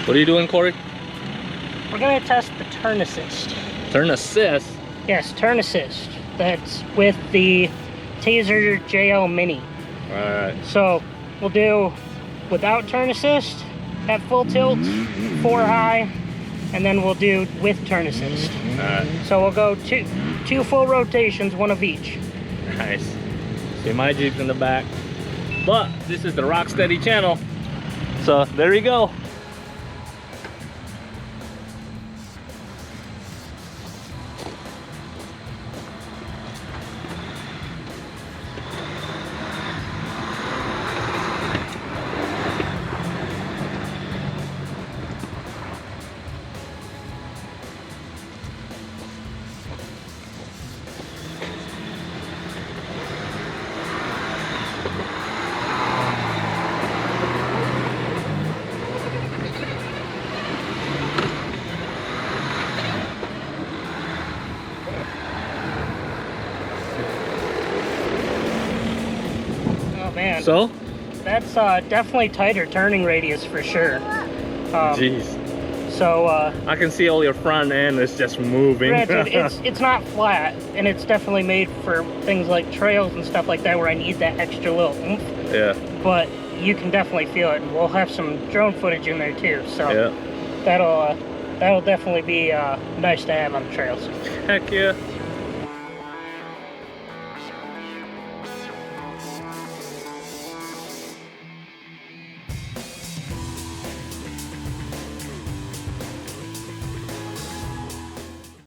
What are you doing, Corey? We're gonna test the turn assist. Turn assist? Yes, turn assist. That's with the Tazer JL Mini. Alright. So we'll do without turn assist at full tilt, 4 high, and then we'll do with turn assist. Alright. So we'll go two full rotations, one of each. Nice. See, my Jeep's in the back. But this is the Rocksteady channel. So there you go. Man, So? That's definitely tighter turning radius for sure. Jeez. So I can see all your front end is just moving. granted, it's not flat, and it's definitely made for things like trails and stuff like that where I need that extra little oomph. Yeah. But you can definitely feel it, and we'll have some drone footage in there too. So Yeah. that'll definitely be nice to have on the trails. Heck yeah.